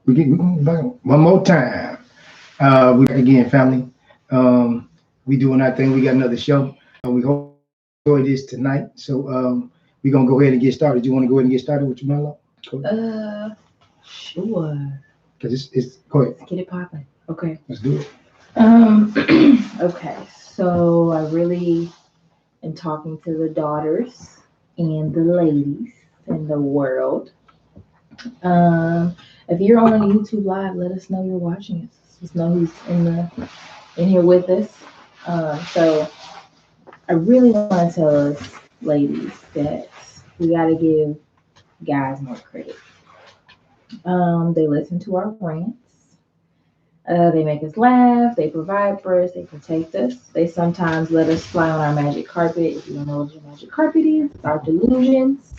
We get one more time. We back again, family. We doing our thing. We got another show. We hope you enjoy this tonight. So we're gonna go ahead and get started. You want to go ahead and get started with your monologue? Go ahead. Sure. Cause it's go ahead. Let's get it popping. Okay. Let's do it. Um. Okay. So I really am talking to the daughters and the ladies in the world. Um. If you're on YouTube Live, let us know you're watching us. Just know who's in here with us. So I really want to tell us, ladies, that we got to give guys more credit. They listen to our rants. They make us laugh. They provide for us. They protect us. They sometimes let us fly on our magic carpet. If you don't know what your magic carpet is, it's our delusions,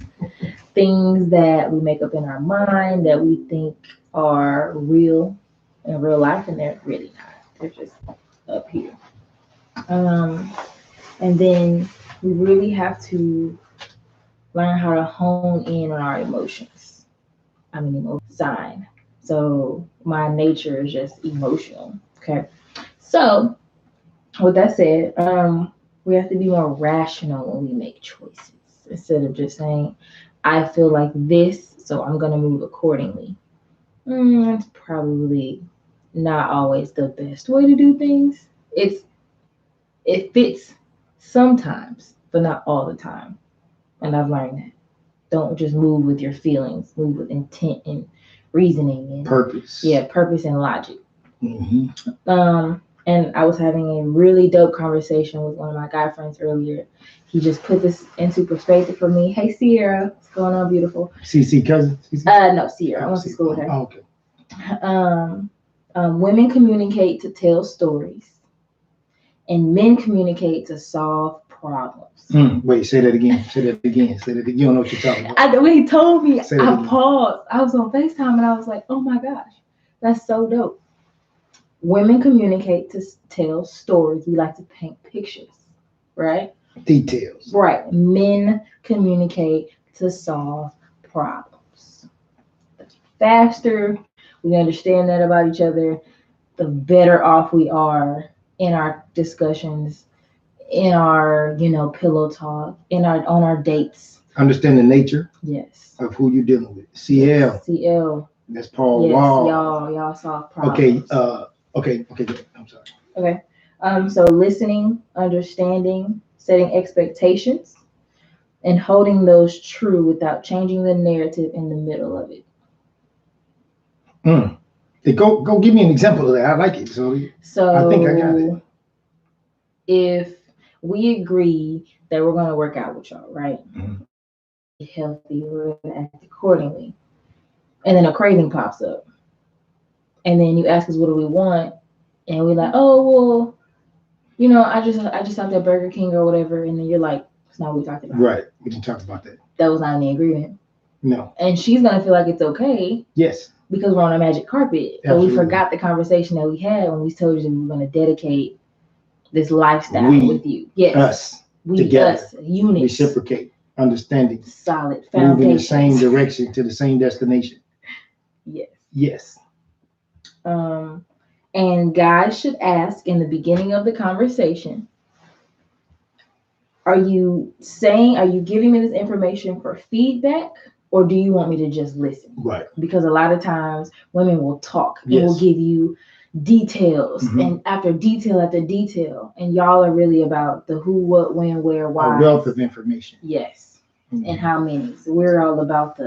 things that we make up in our mind that we think are real in real life, and they're really not. They're just up here. Um, and then we really have to learn how to hone in on our emotions. I'm an emotion sign. So my nature is just emotional. Okay. So with that said, we have to be more rational when we make choices instead of just saying, I feel like this, so I'm gonna move accordingly. It's probably not always the best way to do things. It fits sometimes, but not all the time. And I've learned that. Don't just move with your feelings. Move with intent and reasoning and Purpose. yeah, purpose and logic. Mm-hmm. And I was having a really dope conversation with one of my guy friends earlier. He just put this into perspective for me. Hey Sierra, what's going on, beautiful? CC cousin. CC? No, Sierra. I went to school with her. Oh, okay. Um, Women communicate to tell stories, and men communicate to solve problems. Wait, say that again. Say that again. Say that again. You don't know what you're talking about. When he told me, Say that I again. paused. I was on FaceTime and I was like, oh my gosh, that's so dope. Women communicate to tell stories. We like to paint pictures, right? Details. Right. Men communicate to solve problems. The faster we understand that about each other, the better off we are in our discussions, in our, pillow talk, in our on our dates. Understand the nature Yes. of who you're dealing with. CL. CL. That's Paul Yes, Wall. y'all solve problems. Okay. Good. I'm sorry. Okay. So listening, understanding, setting expectations, and holding those true without changing the narrative in the middle of it. Go give me an example of that. I like it. So I think I got it. If we agree that we're going to work out with y'all, right? Healthy, we're going to act accordingly. And then a craving pops up. And then you ask us, what do we want? And we're like, oh, well, I just stopped at Burger King or whatever. And then you're like, it's not what we talked about. Right. We didn't talk about that. That was not in the agreement. No. And she's going to feel like it's okay. Yes. Because we're on a magic carpet. But we forgot the conversation that we had when we told you that we were going to dedicate this lifestyle with you. Yes. Us. We, together. Us. Units. Reciprocate. Understanding. Solid foundation. Move in the same direction to the same destination. Yes. Yes. And guys should ask in the beginning of the conversation, are you giving me this information for feedback, or do you want me to just listen? Right. Because a lot of times women will talk and will give you details and after detail, and y'all are really about the who, what, when, where, why. A wealth of information. Yes. And how many. So we're all about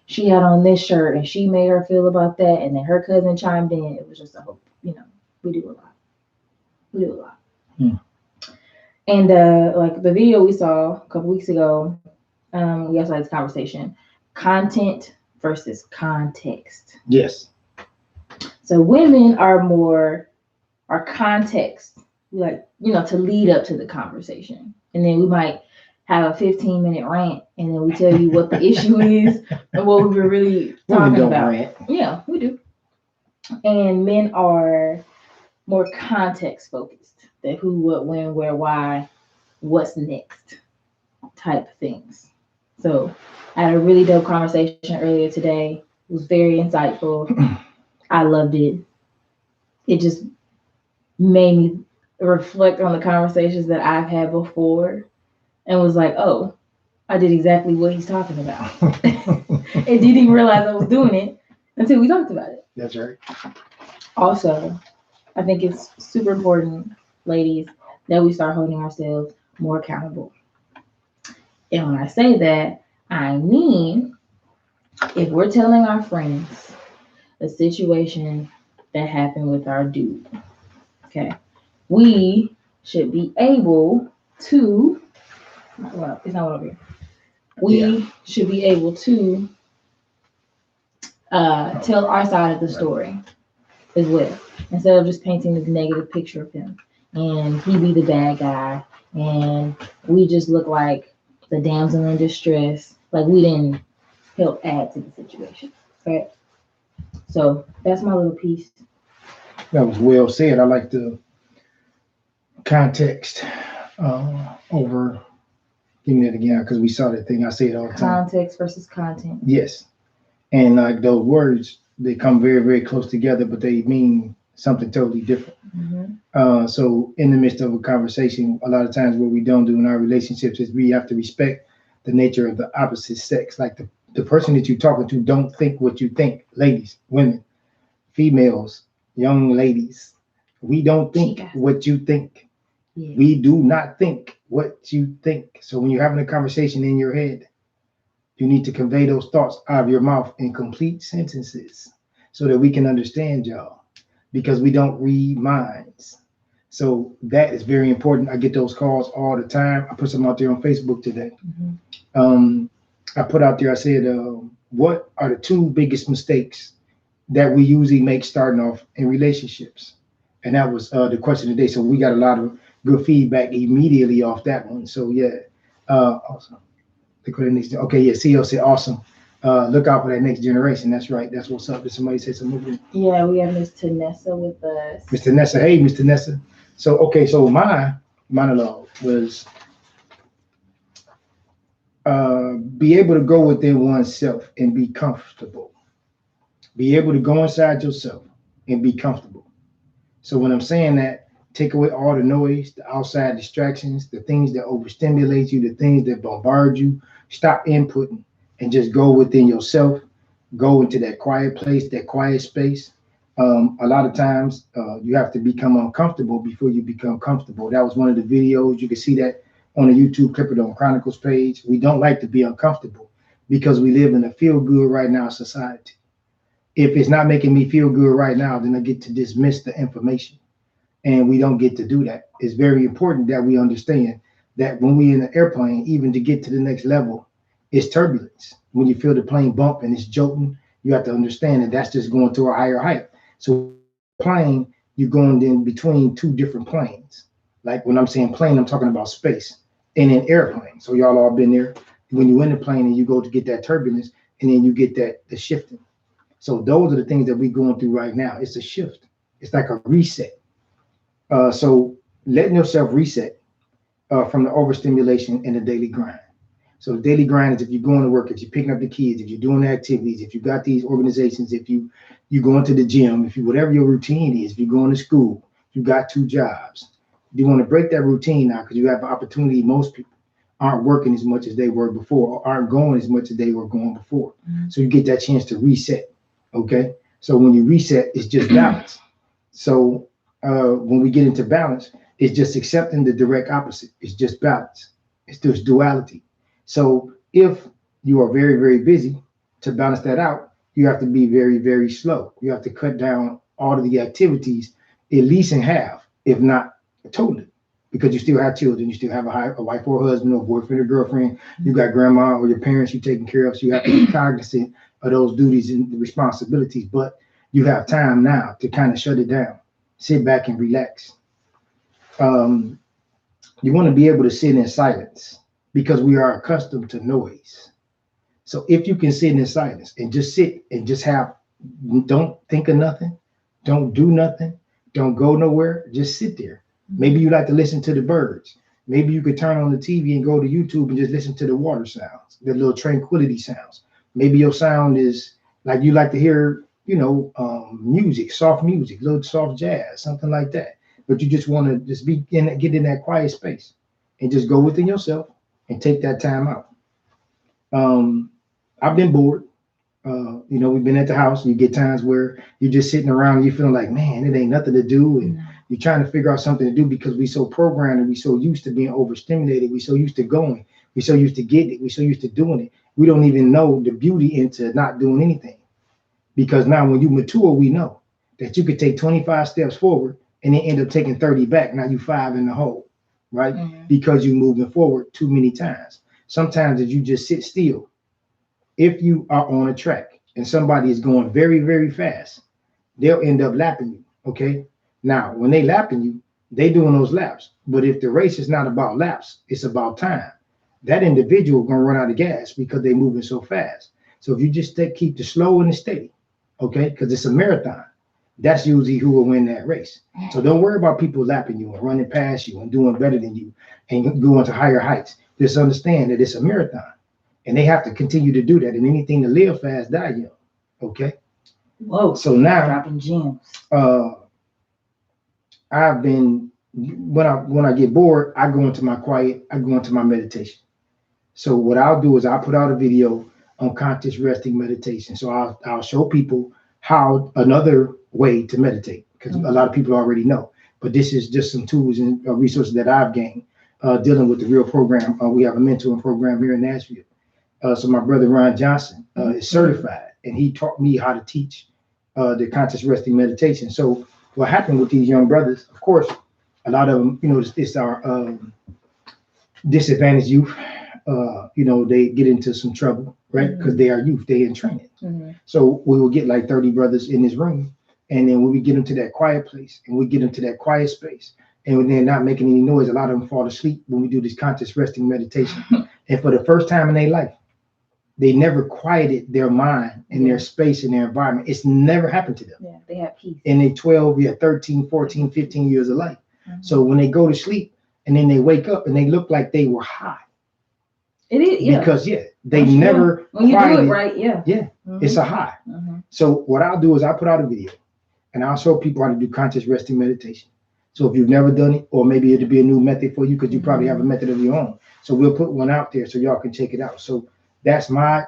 she had on this shirt and she made her feel about that, and then her cousin chimed in. It was just a whole, we do a lot. And like the video we saw a couple weeks ago, we also had this conversation: content versus context. Yes. So women are more our context, like to lead up to the conversation, and then we might have a 15-minute rant, and then we tell you what the issue is and what we were really talking about. Rant. Yeah, we do. And men are more context focused. The who, what, when, where, why, what's next type things. So I had a really dope conversation earlier today. It was very insightful. I loved it. It just made me reflect on the conversations that I've had before and was like, oh, I did exactly what he's talking about. And didn't even realize I was doing it until we talked about it. That's right. Also, I think it's super important, ladies, that we start holding ourselves more accountable. And when I say that, I mean if we're telling our friends a situation that happened with our dude, okay, we should be able to, well, it's not over here. We should be able to tell our side of the story as well, instead of just painting this negative picture of him and he be the bad guy and we just look like the damsel in distress, like we didn't help add to the situation. Right? So that's my little piece. That was well said. I like the context over giving it again because we saw that thing. I say it all the time. Context versus content. Yes. And like those words, they come very, very close together, but they mean something totally different. Mm-hmm. So in the midst of a conversation, a lot of times what we don't do in our relationships is we have to respect the nature of the opposite sex. Like the person that you're talking to don't think what you think. Ladies, women, females, young ladies, we don't think what you think. Yeah. We do not think what you think. So when you're having a conversation in your head, you need to convey those thoughts out of your mouth in complete sentences so that we can understand y'all, because we don't read minds. So that is very important. I get those calls all the time. I put some out there on Facebook today. Mm-hmm. I put out there, I said, what are the two biggest mistakes that we usually make starting off in relationships? And that was the question today. So we got a lot of good feedback immediately off that one. So yeah, awesome. Okay, yeah, CEO said awesome. Look out for that next generation. That's right. That's what's up. Did somebody say something? Yeah, we have Miss Tanessa with us. Mr. Nessa, hey, Mr. Nessa. So okay, so my monologue was be able to go within oneself and be comfortable. Be able to go inside yourself and be comfortable. So when I'm saying that, take away all the noise, the outside distractions, the things that overstimulate you, the things that bombard you. Stop inputting and just go within yourself. Go into that quiet place, that quiet space. A lot of times you have to become uncomfortable before you become comfortable. That was one of the videos. You can see that on the YouTube Clip It On Chronicles page. We don't like to be uncomfortable because we live in a feel good right now society. If it's not making me feel good right now, then I get to dismiss the information. And we don't get to do that. It's very important that we understand that when we're in an airplane, even to get to the next level, it's turbulence. When you feel the plane bump and it's jolting, you have to understand that that's just going to a higher height. So plane, you're going in between two different planes. Like when I'm saying plane, I'm talking about space and an airplane. So y'all all been there. When you're in the plane and you go to get that turbulence and then you get the shifting. So those are the things that we're going through right now. It's a shift. It's like a reset. So letting yourself reset from the overstimulation and the daily grind. So the daily grind is if you're going to work, if you're picking up the kids, if you're doing the activities, if you got these organizations, if you going to the gym, if you whatever your routine is, if you're going to school, you got 2 jobs. You want to break that routine now because you have an opportunity. Most people aren't working as much as they were before, or aren't going as much as they were going before. Mm-hmm. So you get that chance to reset. Okay. So when you reset, it's just balance. So when we get into balance, it's just accepting the direct opposite. It's just balance. It's just duality. So if you are very, very busy, to balance that out, you have to be very, very slow. You have to cut down all of the activities, at least in half, if not totally, because you still have children. You still have a wife or a husband or boyfriend or girlfriend. You got grandma or your parents you're taking care of. So you have to be cognizant of those duties and responsibilities. But you have time now to kind of shut it down. Sit back and relax. You want to be able to sit in silence because we are accustomed to noise. So if you can sit in silence and just sit and just don't think of nothing, don't do nothing, don't go nowhere, just sit there. Maybe you like to listen to the birds. Maybe you could turn on the TV and go to YouTube and just listen to the water sounds, the little tranquility sounds. Maybe your sound is like you like to hear music, soft music, little soft jazz, something like that. But you just want to just get in that quiet space and just go within yourself and take that time out. I've been bored. We've been at the house. You get times where you're just sitting around and you're feeling like, man, it ain't nothing to do. And you're trying to figure out something to do because we so programmed and we so used to being overstimulated. We so used to going. We so used to getting it. We so used to doing it. We don't even know the beauty into not doing anything. Because now when you mature, we know that you could take 25 steps forward and then end up taking 30 back. Now you 5 in the hole, right? Because you're moving forward too many times. Sometimes if you just sit still, if you are on a track and somebody is going very, very fast, they'll end up lapping you, okay? Now, when they lapping you, they doing those laps. But if the race is not about laps, it's about time, that individual going to run out of gas because they're moving so fast. So if you just keep the slow and the steady, okay, because it's a marathon, that's usually who will win that race. So don't worry about people lapping you and running past you and doing better than you and going to higher heights. Just understand that it's a marathon. And they have to continue to do that. And anything to live fast, die young. Okay. Whoa. So now, dropping gems. I've been when I get bored, I go into my quiet. I go into my meditation. So what I'll do is I'll put out a video on conscious resting meditation. So I'll show people how another way to meditate because a lot of people already know. But this is just some tools and resources that I've gained dealing with the real program. We have a mentoring program here in Nashville. So my brother Ron Johnson is certified, and he taught me how to teach the conscious resting meditation. So what happened with these young brothers, of course, a lot of them, it's our disadvantaged youth. They get into some trouble, right? Because they are youth, they in training. So we will get like 30 brothers in this room, and then when we get them to that quiet place, and we get them to that quiet space, and they're not making any noise, a lot of them fall asleep when we do this conscious resting meditation. And for the first time in their life, they never quieted their mind and their space and their environment. It's never happened to them. Yeah, they have peace. In their 12, 13, 14, 15 years of life. So when they go to sleep and then they wake up and they look like they were high. It is, yeah. Because, they never when you quieted. do it right, yeah. Yeah, it's a high. So what I'll do is I'll put out a video and I'll show people how to do conscious resting meditation. So if you've never done it, or maybe it'll be a new method for you because you probably have a method of your own. So we'll put one out there so y'all can check it out. So that's my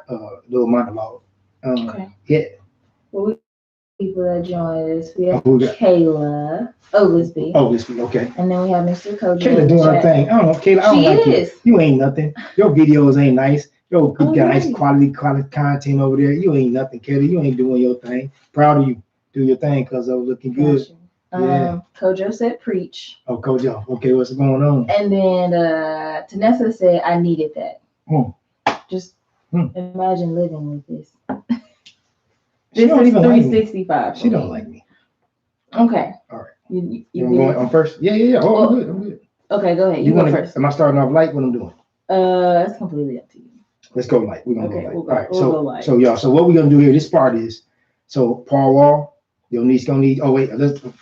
little monologue. Okay. Yeah. Well, people that join us, we have Kayla Oglesby. Oglesby, okay. And then we have Mr. Kojo. Kayla doing her thing. I don't know, Kayla, I don't like you. You ain't nothing. Your videos ain't nice. You got nice quality content over there. You ain't nothing, Kayla. You ain't doing your thing. Proud of you. Do your thing because I was looking good. Yeah. Kojo said preach. Oh, Kojo. Okay, what's going on? And then Tanessa said, I needed that. Just imagine living with this. This is 365. She don't like me. Okay. All right. You going on first? Yeah. Oh, I'm good. Okay, go ahead. You go first. Am I starting off light? What I'm doing? It's completely up to you. Let's go light. We're gonna go light. All right. We'll go light. So y'all. So what we're gonna do here? This part is. So Paul Wall. Your niece gonna need. Oh wait.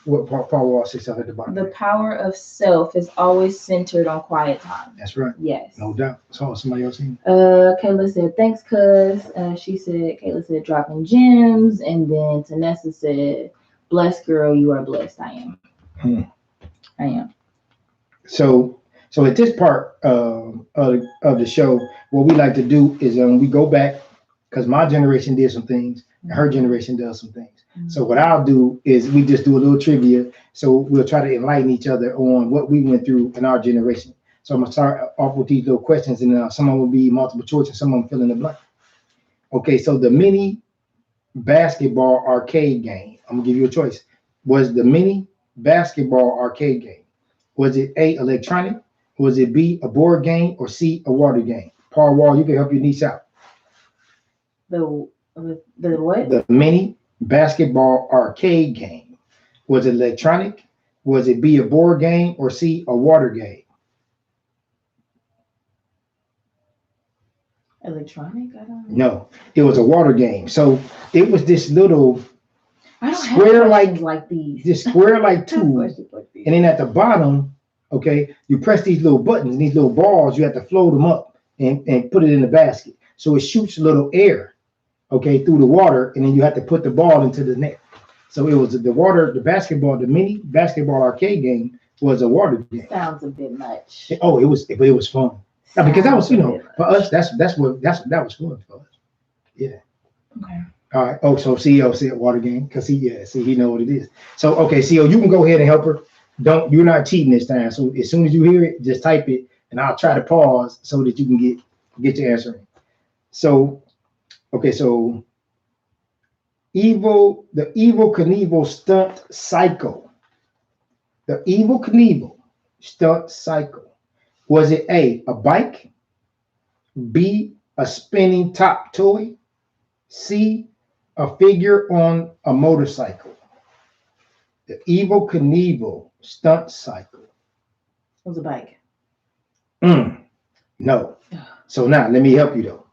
What Paul Wall says at the bottom. The power of self is always centered on quiet time. That's right. Yes. No doubt. So somebody else seen. Kayla said thanks, cuz. Kayla said dropping gems, and then Tanessa said, "Blessed girl, you are blessed. I am. I am." So at this part of the show, what we like to do is we go back because my generation did some things, and her generation does some things. So what I'll do is we just do a little trivia. So we'll try to enlighten each other on what we went through in our generation. So I'm gonna start off with these little questions, and some of them will be multiple choice, and some of them fill in the blank. Okay, so the mini basketball arcade game. I'm gonna give you a choice. Was the mini basketball arcade game? Was it A, electronic? Was it B, a board game? Or C, a water game? Paul Wall, you can help your niece out. The what? The mini basketball arcade game. Was it electronic? Was it B, a board game? Or C, a water game? Electronic? I don't know. No, it was a water game. So it was this little square like these. This square like tube. And then at the bottom, okay, you press these little buttons, these little balls, you have to float them up and put it in the basket. So it shoots a little air, okay, through the water, and then you had to put the ball into the net. So it was the water, the basketball, the mini basketball arcade game was a water game. Sounds a bit much. Oh, but it was fun. Now, because that was, Sounds a bit for much. us, that was fun for us. Yeah. Okay. All right. Oh, so CEO said water game because he know what it is. So okay, CEO, you can go ahead and help her. You're not cheating this time. So as soon as you hear it, just type it, and I'll try to pause so that you can get your answer in. So okay, so the Evil Knievel stunt cycle. The Evil Knievel stunt cycle. Was it A, a bike? B, a spinning top toy? C, a figure on a motorcycle? The Evil Knievel stunt cycle. It was a bike. No. So now let me help you though.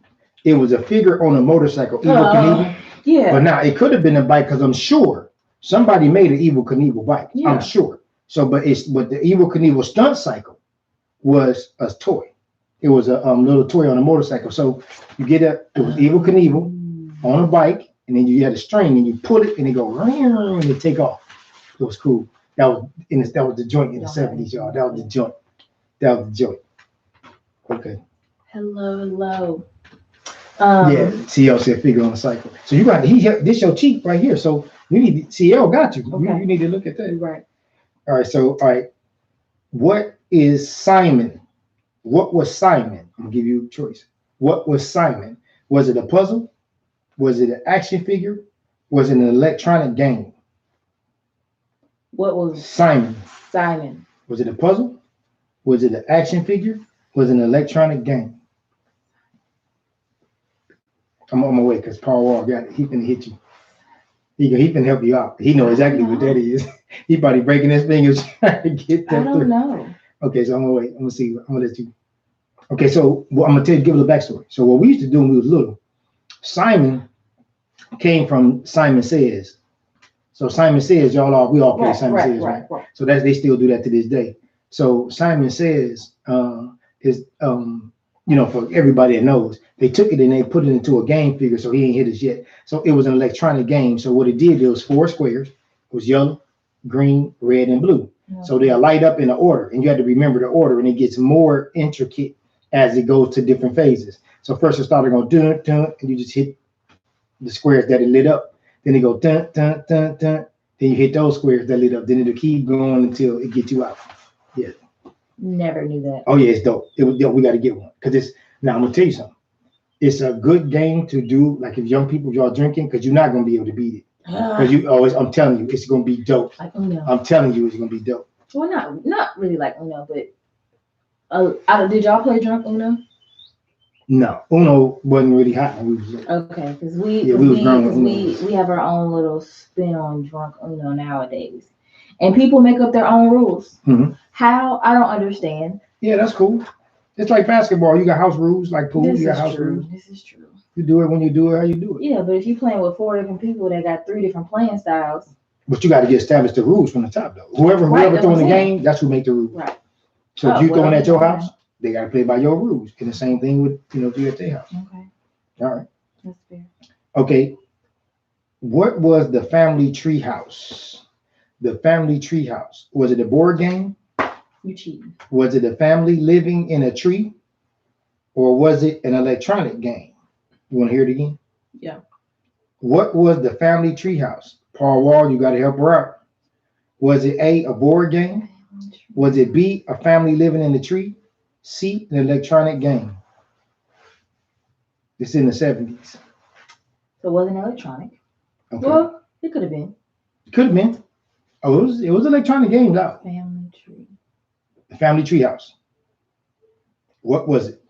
It was a figure on a motorcycle. Evil Knievel. Yeah. But now it could have been a bike because I'm sure somebody made an Evil Knievel bike. Yeah. I'm sure. So, but the Evil Knievel stunt cycle was a toy. It was a little toy on a motorcycle. So you get it was Evil Knievel on a bike, and then you had a string, and you pull it, and it go and it take off. It was cool. That was the joint in the 70s, y'all. That was the joint. Okay. Hello. Yeah, CL said figure on the cycle. So you got this your cheat right here. So you need CL got you. Okay. You need to look at that. Right. All right. What is Simon? What was Simon? I'm gonna give you a choice. What was Simon? Was it a puzzle? Was it an action figure? Was it an electronic game? What was Simon? Was it a puzzle? Was it an action figure? Was it an electronic game? I'm on my way because Paul Wall got it. He finna hit you. He finna help you out. He know exactly what that is. He probably breaking his fingers trying to get that. I don't know. Okay, so I'm gonna wait. I'm gonna see. I'm gonna let you. Okay, so I'm gonna give a little backstory. So what we used to do when we was little, Simon came from Simon Says. So Simon Says, we all play Simon Says, right? So they still do that to this day. So Simon Says is for everybody that knows, they took it and they put it into a game figure. So he ain't hit us yet. So it was an electronic game. So what it did, it was 4 squares. It was yellow, green, red, and blue. Okay. So they light up in an order, and you have to remember the order, and it gets more intricate as it goes to different phases. So first it started going dun dun, and you just hit the squares that it lit up. Then it go dun dun dun dun. Then you hit those squares that lit up. Then it'll keep going until it gets you out. Yeah. Never knew that. Oh yeah, it's dope. We got to get one because now I'm gonna tell you something. It's a good game to do, like if young people y'all drinking, because you're not gonna be able to beat it. Because I'm telling you, it's gonna be dope. Like Uno. I'm telling you, it's gonna be dope. Well, not really like Uno, but did y'all play drunk Uno? No, Uno wasn't really hot when we was little. Okay, because we have our own little spin on drunk Uno nowadays, and people make up their own rules. Mm-hmm. How? I don't understand. Yeah, that's cool. It's like basketball. You got house rules, like pool. You got house rules. This is true. You do it when you do it, how you do it. Yeah, but if you're playing with 4 different people that got 3 different playing styles. But you got to get established the rules from the top, though. Whoever throwing the game, that's who make the rules. Right. So if you throwing at your house, they got to play by your rules. And the same thing with, if you at their house. Okay. All right. That's fair. Okay. What was the family tree house? The family tree house. Was it a board game? You cheating. Was it a family living in a tree? Or was it an electronic game? You want to hear it again? Yeah. What was the family tree house? Paul Wall, you got to help her out. Was it A, a board game? Was it B, a family living in the tree? C, an electronic game? It's in the 70s. So it wasn't electronic. Okay. Well, it could have been. Could have been. Oh, it was electronic games out. Family tree. The family tree house. What was it?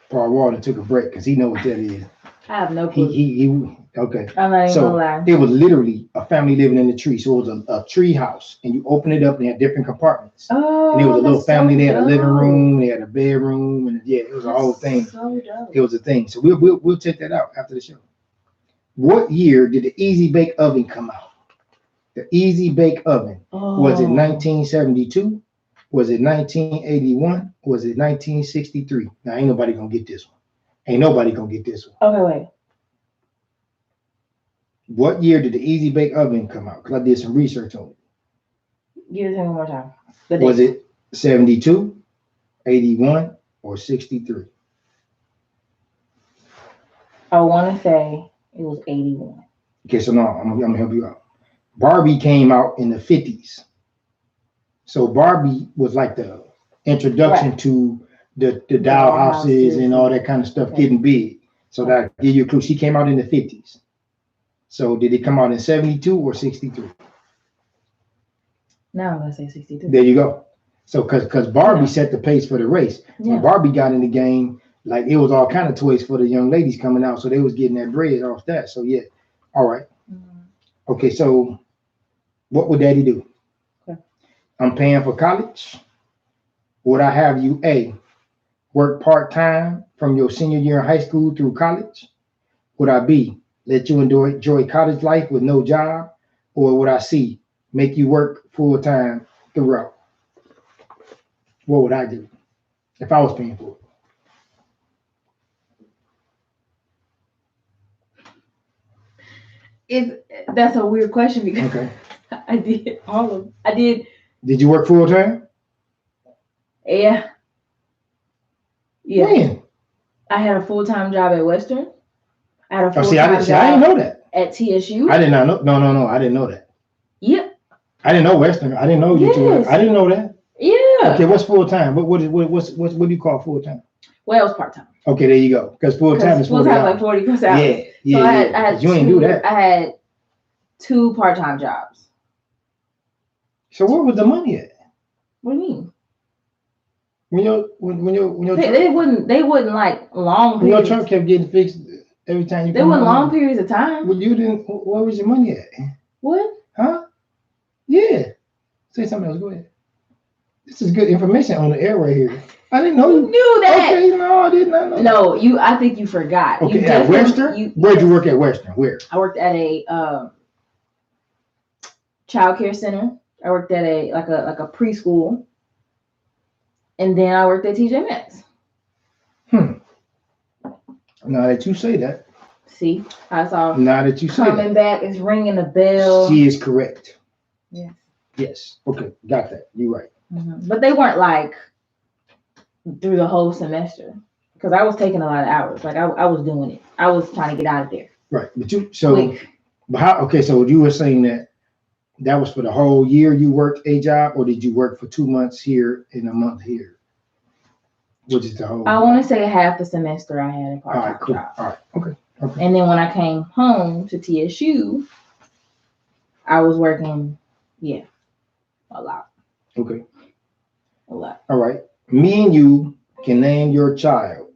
Paul Walden took a break because he knows what that is. I have no clue. Okay. I'm not even gonna lie. It was literally a family living in the tree. So it was a tree house, and you open it up and they had different compartments. Oh, and it was a little family. So they had a living room, they had a bedroom, and it was a whole thing. So dope. It was a thing. So we'll check that out after the show. What year did the Easy Bake Oven come out? The Easy Bake Oven. Was it 1972? Was it 1981? Was it 1963? Now ain't nobody gonna get this one. Ain't nobody gonna get this one. Okay, wait. What year did the Easy Bake Oven come out? Because I did some research on it. Give it to me one more time. Was it 72, 81, or 63? I want to say it was 81. Okay, so now I'm gonna help you out. Barbie came out in the 50s. So Barbie was like the introduction to the dollhouses and all that kind of stuff getting big. So that give you a clue. She came out in the 50s. So did it come out in 72 or 63? Now I'm gonna say 63. There you go. So because Barbie set the pace for the race. When Barbie got in the game, like it was all kind of toys for the young ladies coming out. So they was getting that bread off that. So yeah. All right. Okay, so what would daddy do? Okay. I'm paying for college. Would I have you A, work part-time from your senior year in high school through college? Would I B, let you enjoy college life with no job? Or would I C, make you work full-time throughout? What would I do if I was paying for it? That's a weird question because Okay. I did all of I did. Did you work full-time? Yeah. When? I had a full-time job at Western. I had a I full-time didn't job know that. at TSU. I did not know. No, I didn't know that. Yeah. I didn't know Western. I didn't know you two. Yes. I didn't know that. Yeah. Okay, what's full-time? What do you call full-time? Well, it was part-time. Okay, there you go. Because full-time is 40 full-time hours. like 40 hours. Yeah. So I had you ain't do that. I had 2 part-time jobs. So where was the money at? What do you mean? When your They wouldn't like long when your periods. truck kept getting fixed every time you They come weren't home. long periods of time. Well, you didn't. Where was your money at? What? Huh? Yeah. Say something else. Go ahead. This is good information on the air right here. I didn't know You knew that. Okay, no, I did not know. No, I think you forgot. Okay, You at Western. Where'd you work at Western? Where? I worked at a child care center. I worked at a preschool, and then I worked at TJ Maxx. Now that you say that. See, I saw. Now that you say coming back is ringing a bell. She is correct. Yes. Yes. Okay, got that. You're right. Mm-hmm. But they weren't like through the whole semester because I was taking a lot of hours. Like I was doing it. I was trying to get out of there. Right, but how? Okay, so you were saying that was for the whole year you worked a job, or did you work for 2 months here and a month here? Which is the whole? I want to say half the semester I had a part-time All right, cool. job. All right, okay. And then when I came home to TSU, I was working, a lot. Okay. A lot. All right. Me and you can name your child.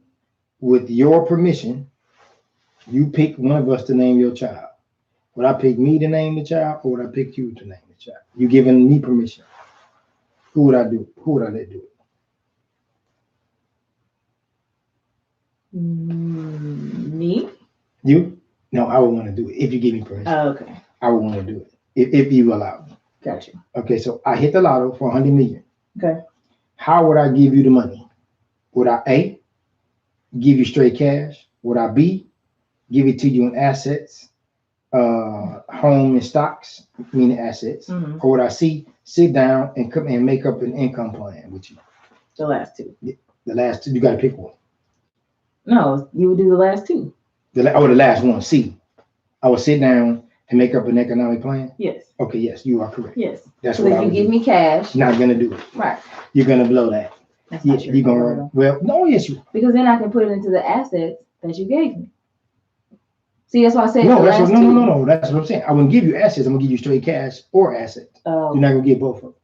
With your permission, you pick one of us to name your child. Would I pick me to name the child, or would I pick you to name the child? You giving me permission. Who would I do? Who would I let do it? Me? You? No, I would want to do it if you give me permission. Oh, okay. I would want to do it if you allow me. Gotcha. Okay, so I hit the lotto for 100 million. Okay. How would I give you the money? Would I A, give you straight cash? Would I B, give it to you in assets, home and stocks, meaning assets? Mm-hmm. Or would I C, sit down and come and make up an income plan with you? The last two. The last two, you got to pick one. No, you would do the last two. The last one, C. I would sit down and make up an economic plan. Yes. Okay, yes, you are correct. Yes. That's So what if I you would give do. me cash. Not gonna do it. Right. You're gonna blow that. That's Yeah, not true. you're gonna run. Well, no, yes, you. Because then I can put it into the assets that you gave me. See, that's why I said No, the last two. no. That's what I'm saying. I wouldn't give you assets. I'm gonna give you straight cash or assets. You're not gonna get both of them.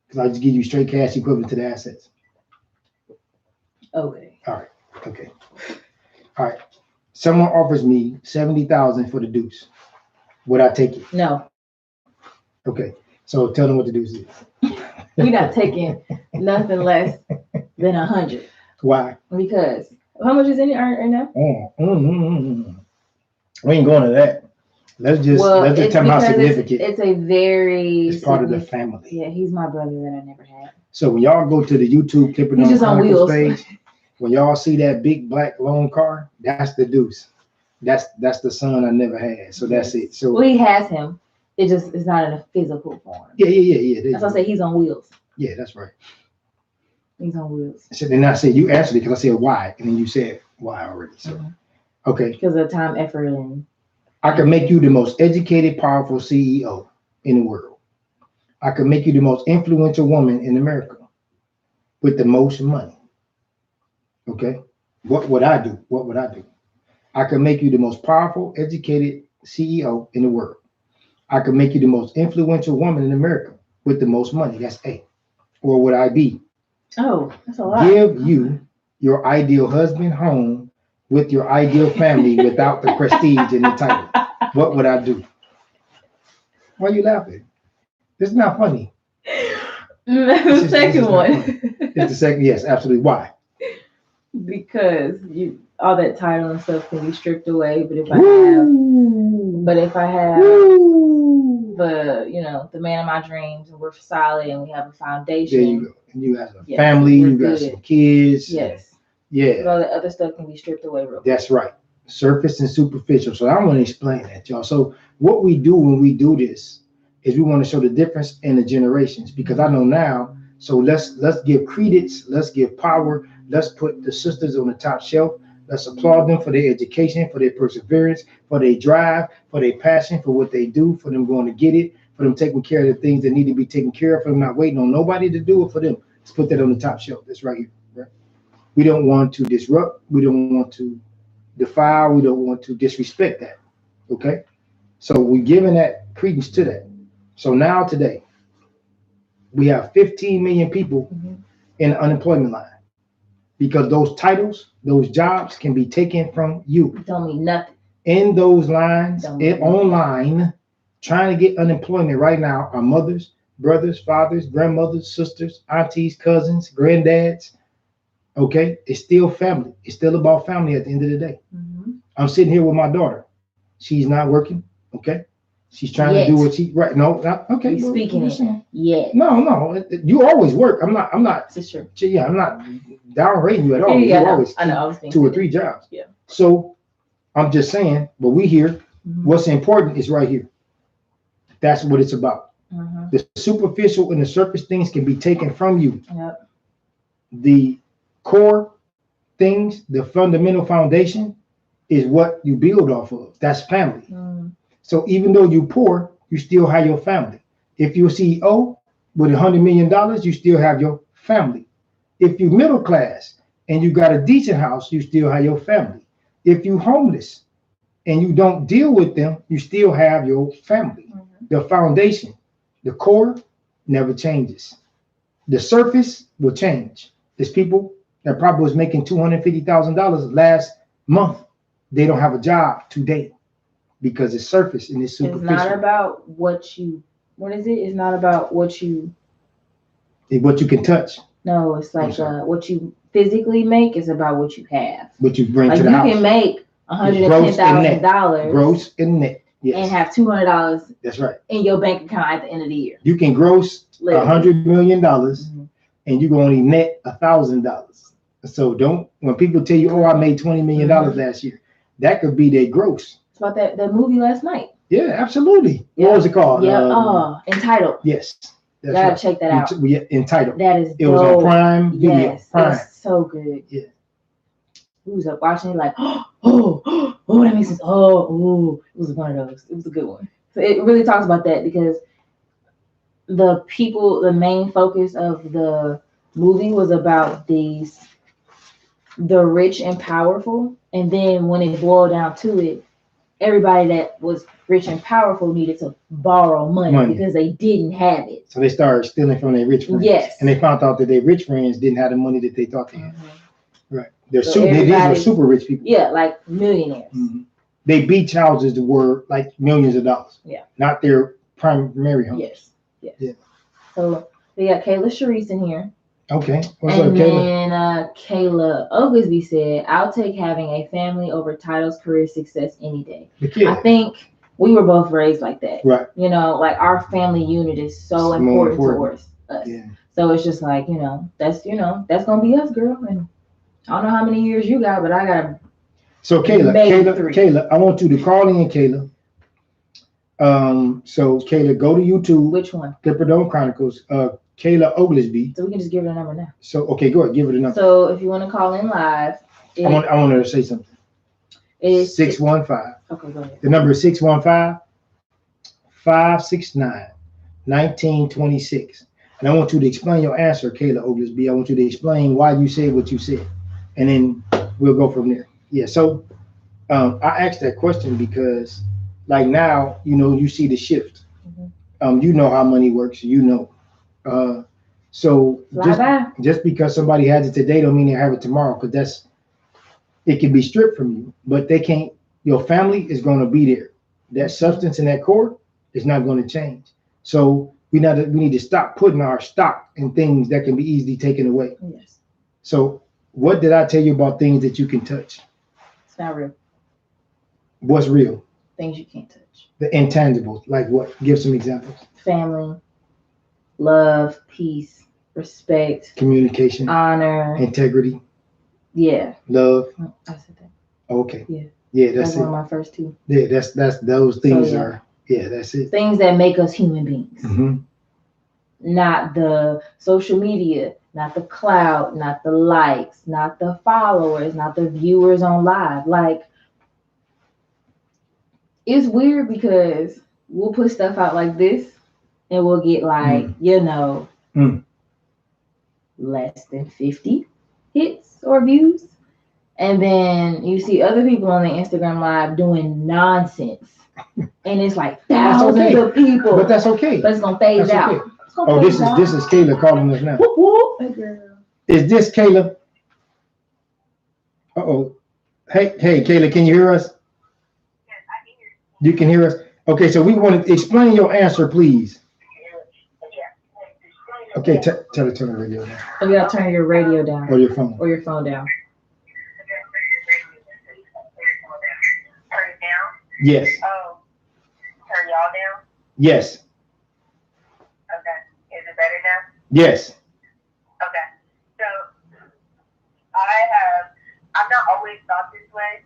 Because I just give you straight cash equivalent to the assets. Okay. All right. Okay. All right. Someone offers me 70,000 for the deuce. Would I take it? No, Okay. So tell them what the deuce is. we're not taking nothing less than 100. Why? Because how much is in it right now? We ain't going to that. Let's just tell them how significant. It's a very. It's part of the family. Yeah, he's my brother that I never had. So when y'all go to the YouTube Clipper He's just on Chronicles wheels. page, When y'all see that big black loan car, that's the deuce. That's the son I never had. So that's it. So Well, he has him. It's not in a physical form. yeah. That's why I say he's on wheels. Yeah, that's right. He's on wheels. So then I said you answered it because I said why, and then you said why already. So okay. Because of time, effort, and I can make you the most educated, powerful CEO in the world. I can make you the most influential woman in America with the most money. Okay. What would I do? What would I do? I can make you the most powerful, educated CEO in the world. I can make you the most influential woman in America with the most money. That's A. Or would I be? Oh, that's a lot. Give you your ideal husband home with your ideal family without the prestige and the title. What would I do? Why are you laughing? It's not funny. The second one. It's the second, yes, absolutely. Why? Because all that title and stuff can be stripped away. But if I have the man of my dreams, and we're solid and we have a foundation. There you go. And you have a family, you got some kids. Yes. Yeah. But all the other stuff can be stripped away real quick. That's right. Surface and superficial. So I want to explain that, y'all. So what we do when we do this is we want to show the difference in the generations, because I know now. So let's give credence, let's give power, let's put the sisters on the top shelf. Let's applaud them for their education, for their perseverance, for their drive, for their passion, for what they do, for them going to get it, for them taking care of the things that need to be taken care of, for them not waiting on nobody to do it for them. Let's put that on the top shelf. That's right here. Right? We don't want to disrupt. We don't want to defile. We don't want to disrespect that. Okay? So we're giving that credence to that. So now today, we have 15 million people in the unemployment line, because those titles, those jobs can be taken from you. Don't mean nothing. In those lines, online, trying to get unemployment right now are mothers, brothers, fathers, grandmothers, sisters, aunties, cousins, granddads. Okay? It's still family. It's still about family at the end of the day. I'm sitting here with my daughter. She's not working. Okay? She's trying to do what she right. No, not okay. You're speaking it. Yeah. No. You always work. I'm not. It's true. Yeah, I'm not downrating you at all. Yeah, you always I know. I was thinking 2 or 3 jobs. Yeah. So I'm just saying, but we here. What's important is right here. That's what it's about. The superficial and the surface things can be taken from you. Yep. The core things, the fundamental foundation, is what you build off of. That's family. So even though you're poor, you still have your family. If you're a CEO with $100 million, you still have your family. If you're middle class and you got a decent house, you still have your family. If you're homeless and you don't deal with them, you still have your family. The foundation, the core never changes. The surface will change. There's people that probably was making $250,000 last month. They don't have a job today. Because it's surface and it's superficial. It's not about what is it? It's not about what you can touch. No, it's like what you physically make is about what you have. What you bring to the house. You can make $110,000 gross and net. Yes. And have $200. That's right. In your bank account at the end of the year. You can gross $100 million and you can only net $1,000. So when people tell you, oh, I made $20 million last year, that could be their gross. It's about that movie last night. Yeah, absolutely. Yeah. What was it called? Yeah, Entitled. Yes. That's gotta check that out. Entitled. That is It was on Prime Video. Yes, Prime. It's so good. Yeah. We was up watching it like, that makes sense. It was one of those. It was a good one. So it really talks about that, because the main focus of the movie was about the rich and powerful. And then when it boiled down to it, everybody that was rich and powerful needed to borrow money because they didn't have it. So they started stealing from their rich friends. Yes. And they found out that their rich friends didn't have the money that they thought they had. Right. These were super rich people. Yeah, like millionaires. They beach houses were like millions of dollars. Yeah. Not their primary home. Yes. Yeah. So we got Kayla Sharice in here. Okay. What's up, Kayla? And Kayla Oglesby said, I'll take having a family over titles, career success any day. I think we were both raised like that. Right. Like our family unit is so important towards us. Yeah. So it's just like, that's going to be us, girl. And I don't know how many years you got, but I got So Kayla, maybe Kayla, 3. Kayla, I want you to call in, Kayla. So Kayla, go to YouTube, Which one? Clipperdome Chronicles, Kayla Oglesby. So we can just give her the number now. So okay, go ahead, give her the number. So if you want to call in live, I want her to say something. it's 615. Okay, go ahead. The number is 615-569-1926. And I want you to explain your answer, Kayla Oglesby. I want you to explain why you said what you said. And then we'll go from there. Yeah, so I asked that question because like now, you see the shift. You know how money works, so just because somebody has it today don't mean they have it tomorrow, because it can be stripped from you, but they can't. Your family is going to be there. That substance in that core is not going to change. So we need to stop putting our stock in things that can be easily taken away. Yes. So what did I tell you about things that you can touch? It's not real. What's real? Things you can't touch. The intangibles, like what? Give some examples. Family, love, peace, respect, communication, honor, integrity. Yeah. Love. I said that. Okay. Yeah. Yeah, that's it. One of my first 2. Yeah, that's those things are. Yeah, that's it. Things that make us human beings. Mm-hmm. Not the social media, not the clout, not the likes, not the followers, not the viewers on live. Like, it's weird because we'll put stuff out like this and we'll get like, less than 50 hits or views. And then you see other people on the Instagram live doing nonsense. And it's like thousands of people. But that's okay. But it's going to phase out. Okay. Oh, this is Kayla calling us now. Whoop, whoop. Hey, girl. Is this Kayla? Uh-oh. Hey, Kayla, can you hear us? Yes, I can hear you. You can hear us? Okay, so we want to explain your answer, please. Okay, tell the radio down. Oh, you gotta turn your radio down. Or your phone. Or your phone down. Turn it down? Yes. Oh, turn y'all down? Yes. Okay. Is it better now? Yes. Okay. So, I've not always thought this way.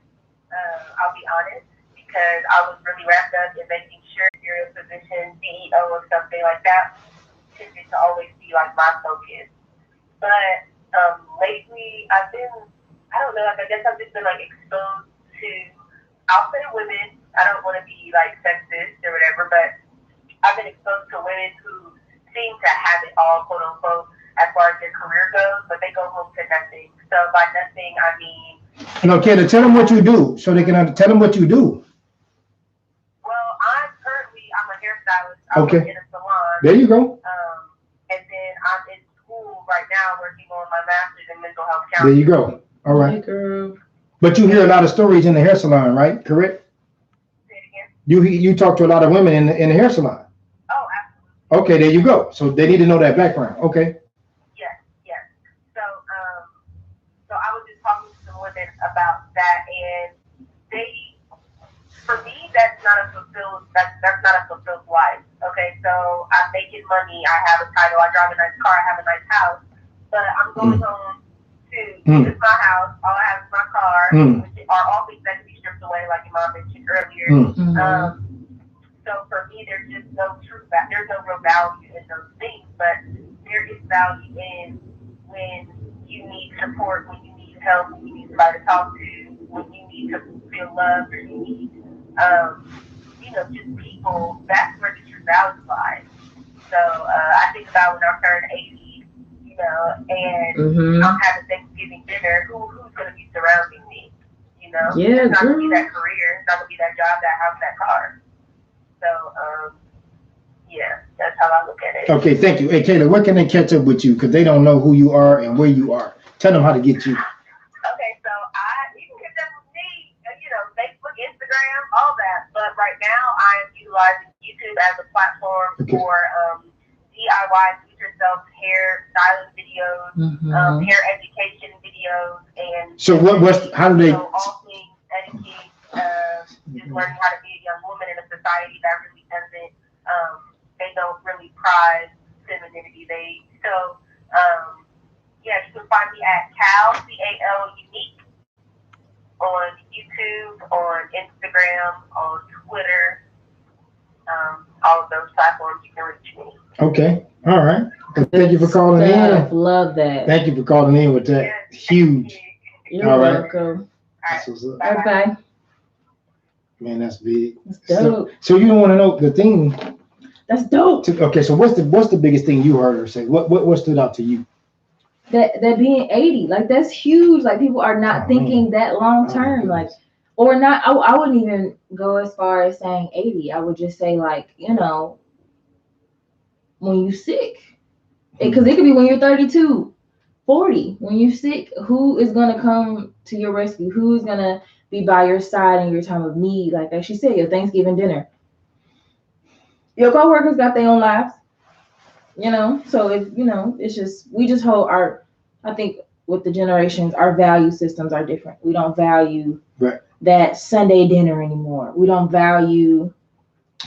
I'll be honest, because I was really wrapped up in making sure you're in a position, CEO or something like that, tended to always be like my focus. But lately, I don't know, I guess I've just been like exposed to, I'll say women, I don't want to be like sexist or whatever, but I've been exposed to women who seem to have it all, quote unquote, as far as their career goes, but they go home to nothing. So by nothing, I mean. No, Kayla, tell them what you do so they can tell them what you do. Well, I'm a hairstylist. I work in a salon. There you go. And then I'm in school right now working on my master's in mental health counseling. There you go. All right. Hey, girl. But you hear a lot of stories in the hair salon, right? Correct? Say it again. You talk to a lot of women in the hair salon. Oh, absolutely. Okay, there you go. So they need to know that background. Okay. Yes. So I was just talking to some women about that, and for me, that's not a fulfilled life. Okay, so I'm making money, I have a title, I drive a nice car, I have a nice house, but I'm going home to just my house, all I have is my car, which are all things that can be stripped away, like your mom mentioned earlier. So for me, there's just there's no real value in those things, but there is value in when you need support, when you need help, when you need somebody to talk to, when you need to feel loved, or you need, just people. That's where the true value lies. So I think about when I turned 80, and I'm having Thanksgiving dinner. Who's going to be surrounding me? Yeah, it's not going to be that career. It's not going to be that job, that house, that car. So, that's how I look at it. Okay, thank you. Hey, Kayla, where can they catch up with you? Because they don't know who you are and where you are. Tell them how to get you. Okay, so you can catch up with me, Facebook, Instagram, all that. But right now, I am utilizing YouTube as a platform for DIY, do-it-yourself hair styling videos, hair education videos, and so how do they? So all things etiquette, just learning how to be a young woman in a society that really doesn't, they don't really prize femininity. Yes, you can find me at Cal, C-A-L, Unique, on YouTube, on Instagram, on Twitter, all of those platforms you can reach me. Okay. All right. Well, thank you for calling in. Love that. Thank you for calling in with that. Yes, Huge. thank You're All right. welcome. All That's right. what's up. Bye-bye. Bye. Man, that's big. That's dope. So you don't want to know the thing. That's dope. Okay, so what's the biggest thing you heard her say? What stood out to you? That being 80, like that's huge. Like people are not Oh, thinking that long Oh, term, my like goodness. or not. I wouldn't even go as far as saying 80. I would just say like, when you sick, because it could be when you're 32, 40. When you're sick, who is gonna come to your rescue? Who's gonna be by your side in your time of need? Like she said, your Thanksgiving dinner. Your coworkers got their own lives. So it's just we just hold I think with the generations, our value systems are different. We don't value Right. that Sunday dinner anymore. We don't value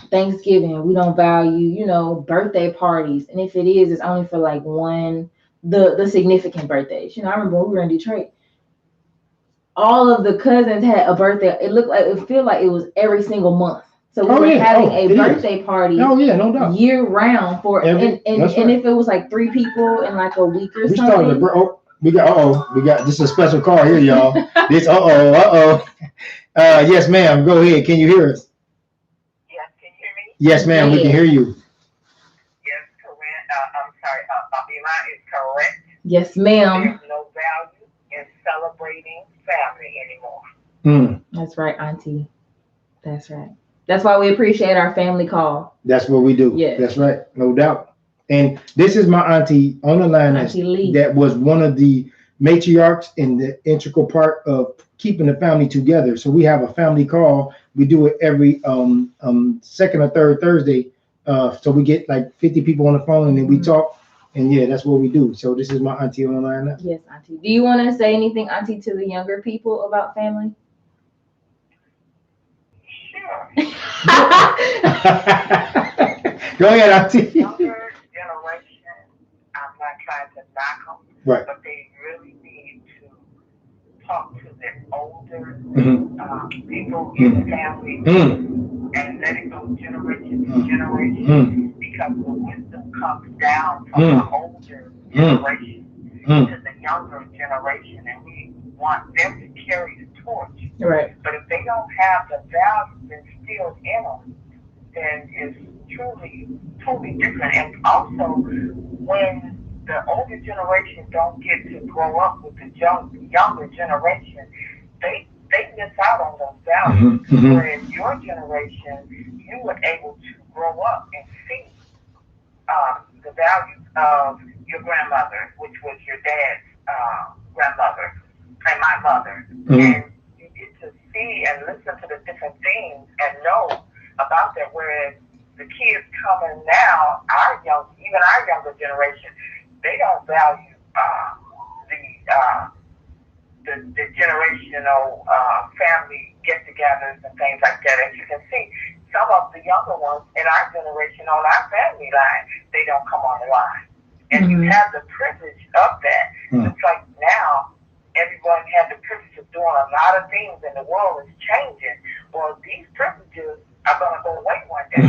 Thanksgiving. We don't value, birthday parties. And if it is, it's only for like the significant birthdays. I remember when we were in Detroit, all of the cousins had a birthday. It felt like it was every single month. So we were having a birthday party. Oh yeah, no doubt. Year round for That's right. and if it was like 3 people in like a week or We something. started. We got this is a special call here, y'all. This yes, ma'am. Go ahead. Can you hear us? Yes, can you hear me? Yes, ma'am. We can hear you. Yes, correct. I'm sorry. Abila is correct. Yes, ma'am. There's no value in celebrating family anymore. That's right, Auntie. That's right. That's why we appreciate our family call. That's what we do. Yeah. That's right. No doubt. And this is my auntie on the line Auntie Lee. that was one of the matriarchs in the integral part of keeping the family together. So we have a family call. We do it every second or third Thursday. So we get like 50 people on the phone and then we talk. And yeah, that's what we do. So this is my auntie on the line now. Yes, Auntie. Do you want to say anything, Auntie, to the younger people about family? Sure. Go ahead, auntie. Younger generation, I'm not trying to knock them, Right. but they really need to talk to their older people in the family and let it go generation to generation because the wisdom comes down from the older generation to the younger generation, and we want them to carry the torch. Right. But if they don't have the values instilled in them, then it's truly totally different. And also, when the older generation don't get to grow up with the younger generation, they miss out on those values. Whereas your generation, you were able to grow up and see the values of your grandmother, which was your dad's grandmother, and my mother. And you get to see and listen to the different things and know about that. Whereas the kids coming now, even our younger generation, they don't value the generational family get-togethers and things like that. As you can see, some of the younger ones in our generation on our family line, they don't come on the line. And you have the privilege of that. It's like now, everyone has the privilege of doing a lot of things and the world is changing. Well, these privileges are going to go away one day.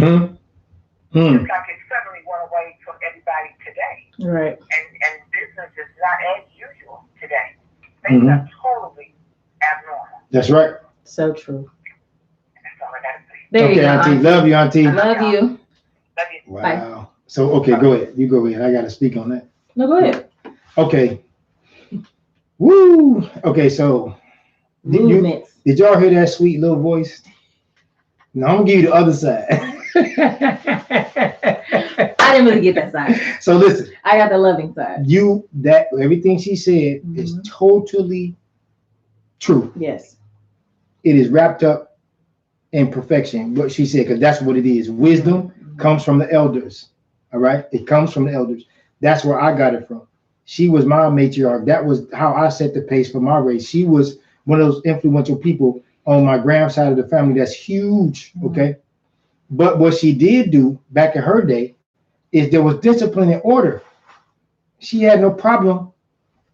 Just like it suddenly went away from everybody today. Right. And business is not as usual today. Things are totally abnormal. That's right. So true. That's all I got to say. There you Okay, go, auntie. Auntie. Love you, auntie. Love you. Love you. Wow. Bye. So, okay, go ahead. You go ahead. I got to speak on that. No, go ahead. Okay. Woo. Okay, so Movements. did y'all hear that sweet little voice? Now I'm gonna give you the other side. I didn't really get that side. So listen, I got the loving side. Everything she said is totally true. Yes. It is wrapped up in perfection, what she said, because that's what it is. Wisdom comes from the elders. All right, it comes from the elders. That's where I got it from. She was my matriarch. That was how I set the pace for my race. She was one of those influential people on my grand side of the family. That's huge. Okay. But what she did do back in her day is there was discipline and order. She had no problem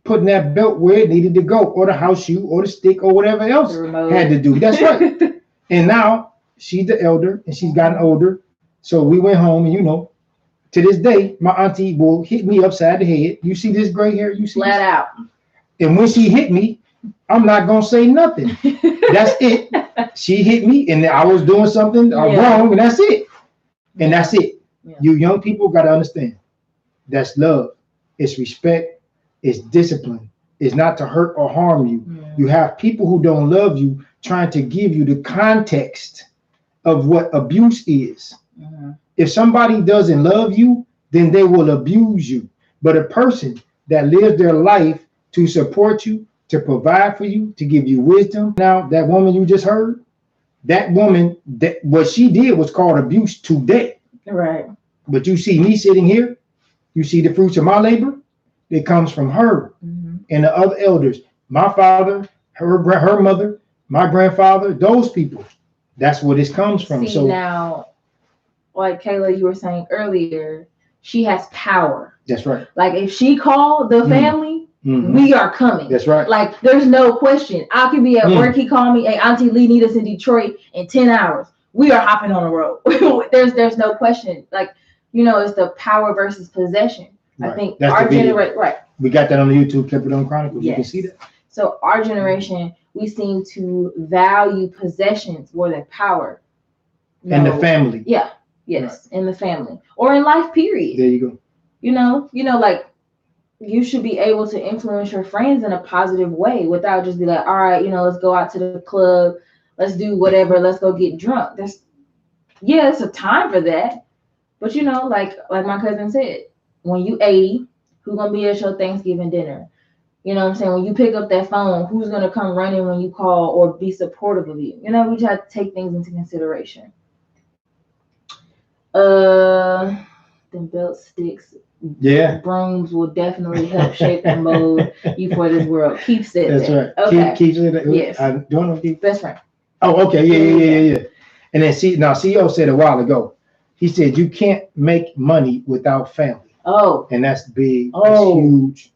putting that belt where it needed to go, or the house shoe, or the stick, or whatever else The remote. had to do. That's right. And now she's the elder, and she's gotten older. So we went home, and to this day, my auntie will hit me upside the head. You see this gray hair? You see Flat this? out. And when she hit me, I'm not gonna say nothing. That's it. She hit me, and I was doing something wrong, and that's it. And that's it. Yeah. You young people gotta understand. That's love. It's respect. It's discipline. It's not to hurt or harm you. Mm. You have people who don't love you trying to give you the context of what abuse is. Mm-hmm. If somebody doesn't love you, then they will abuse you. But a person that lives their life to support you, to provide for you, to give you wisdom. Now, that woman you just heard, that woman, that what she did was called abuse today. Right. But you see me sitting here, you see the fruits of my labor. It comes from her and the other elders. My father, her mother, my grandfather, those people. That's where this comes from. See, So now, like Kayla, you were saying earlier, she has power. that's right. Like if she called the family, Mhm. we are coming. That's right. Like there's no question. I could be at work. He called me, hey, Auntie Lee need us in Detroit in 10 hours. We are hopping on the road. there's no question. Like, it's the power versus possession. Right. I think That's our the video. generation, right. We got that on the YouTube Clip It On Chronicles. You can Yes. see that. So our generation, we seem to value possessions more than power. And the family. Yeah. Yes. In the family or in life, period. There you go. Like you should be able to influence your friends in a positive way without just be like, all right, let's go out to the club. Let's do whatever. Let's go get drunk. It's a time for that. But like my cousin said, when you 80, who's gonna be at your Thanksgiving dinner? You know what I'm saying? When you pick up that phone, who's gonna come running when you call or be supportive of you? We just have to take things into consideration. Them belt sticks, brooms will definitely help shape and mold you for this world. Keep said That's that. right. Okay. Keep saying that. Yes. Do you want to keep? Best friend. Oh, okay. Yeah. And then CEO said a while ago, he said you can't make money without family. Oh. And that's big. Oh. That's huge.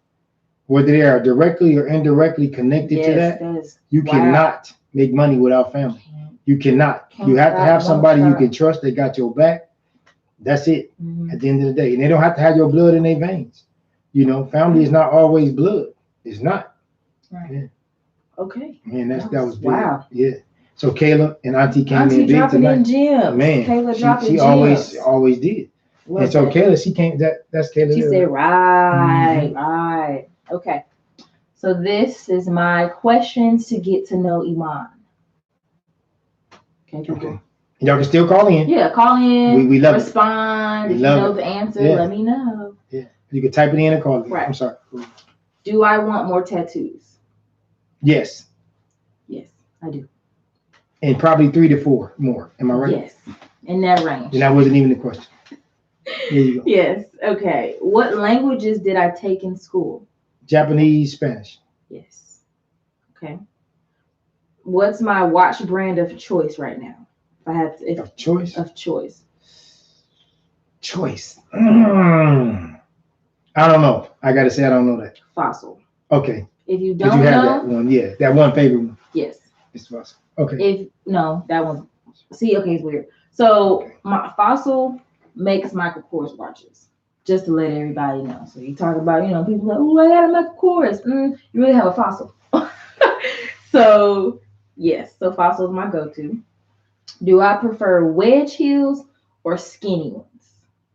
Whether they are directly or indirectly connected to that, you cannot make money without family. You cannot. You have to have somebody you can trust that got your back. That's it. At the end of the day. And they don't have to have your blood in their veins. Family is not always blood. It's not. Right. Yeah. Okay. Man, that was big. Wow. Yeah. So Kayla and Auntie came Auntie in big dropping tonight. in gems. Man, Kayla dropping she gems. always did. Love and so that. Kayla, she came. That's Kayla. She said, right. Okay. So this is my questions to get to know Iman. Okay, people. Okay. Y'all can still call in. Yeah, call in. We love respond. We If you love know it. the answer, Yeah. let me know. Yeah. You can type it in and call in. Right. I'm sorry. Do I want more tattoos? Yes. Yes, I do. And probably 3 to 4 more. Am I right? Yes, in that range. And that wasn't even the question. There you go. Yes. Okay. What languages did I take in school? Japanese, Spanish. Yes. Okay. What's my watch brand of choice right now? If I have to, Of choice. of choice. Choice. I don't know. I gotta say I don't know that. Fossil. Okay. If you Did don't you have know, that one? Yeah, that one favorite one. yes. It's Fossil. Okay. If no, that one. See, okay, it's weird. So my Fossil makes Michael Kors watches. Just to let everybody know. So you talk about, people like, oh, I got a Michael Kors. You really have a Fossil. So yes, so Fossil is my go-to. Do I prefer wedge heels or skinny ones?